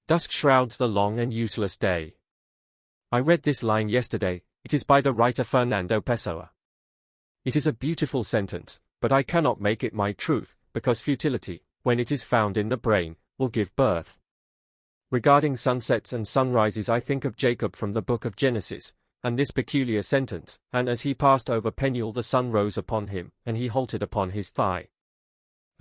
Dusk shrouds the long and useless day. I read this line yesterday. It is by the writer Fernando Pessoa. It is a beautiful sentence, but I cannot make it my truth, because futility, when it is found in the brain, will give birth. Regarding sunsets and sunrises, I think of Jacob from the book of Genesis, and this peculiar sentence, and as he passed over Peniel the sun rose upon him, and he halted upon his thigh.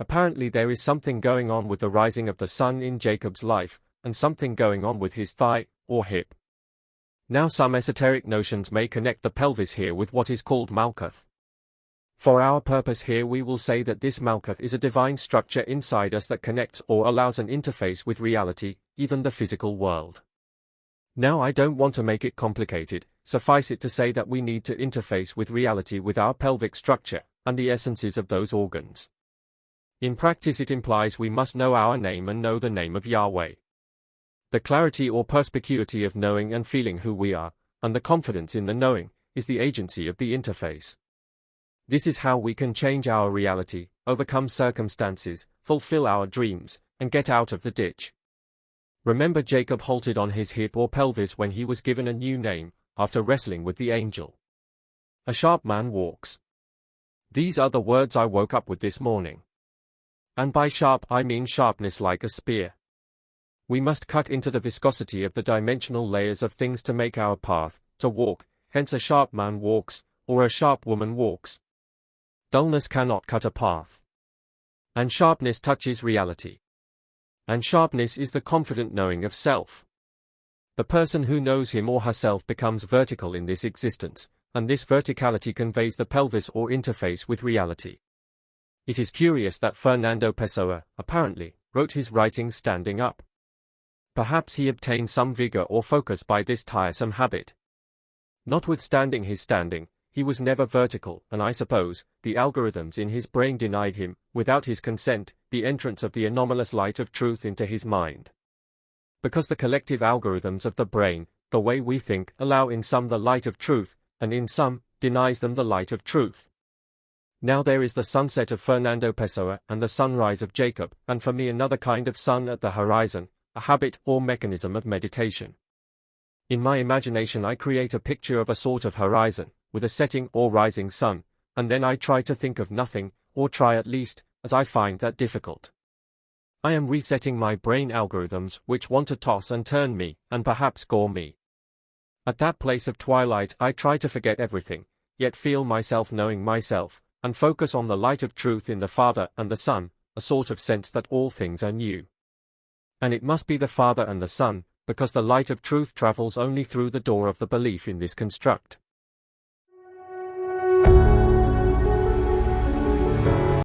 Apparently there is something going on with the rising of the sun in Jacob's life, and something going on with his thigh, or hip. Now some esoteric notions may connect the pelvis here with what is called Malkuth. For our purpose here we will say that this Malkuth is a divine structure inside us that connects or allows an interface with reality, even the physical world. Now I don't want to make it complicated, suffice it to say that we need to interface with reality with our pelvic structure, and the essences of those organs. In practice it implies we must know our name and know the name of Yahweh. The clarity or perspicuity of knowing and feeling who we are, and the confidence in the knowing, is the agency of the interface. This is how we can change our reality, overcome circumstances, fulfill our dreams, and get out of the ditch. Remember, Jacob halted on his hip or pelvis when he was given a new name, after wrestling with the angel. A sharp man walks. These are the words I woke up with this morning. And by sharp I mean sharpness like a spear. We must cut into the viscosity of the dimensional layers of things to make our path, to walk, hence a sharp man walks, or a sharp woman walks. Dullness cannot cut a path. And sharpness touches reality. And sharpness is the confident knowing of self. The person who knows him or herself becomes vertical in this existence, and this verticality conveys the pelvis or interface with reality. It is curious that Fernando Pessoa, apparently, wrote his writings standing up. Perhaps he obtained some vigor or focus by this tiresome habit. Notwithstanding his standing, he was never vertical, and I suppose, the algorithms in his brain denied him, without his consent, the entrance of the anomalous light of truth into his mind. Because the collective algorithms of the brain, the way we think, allow in some the light of truth, and in some, denies them the light of truth. Now there is the sunset of Fernando Pessoa and the sunrise of Jacob, and for me another kind of sun at the horizon, a habit or mechanism of meditation. In my imagination I create a picture of a sort of horizon, with a setting or rising sun, and then I try to think of nothing, or try at least, as I find that difficult. I am resetting my brain algorithms which want to toss and turn me, and perhaps gore me. At that place of twilight I try to forget everything, yet feel myself knowing myself, and focus on the light of truth in the Father and the Son, a sort of sense that all things are new. And it must be the Father and the Son, because the light of truth travels only through the door of the belief in this construct.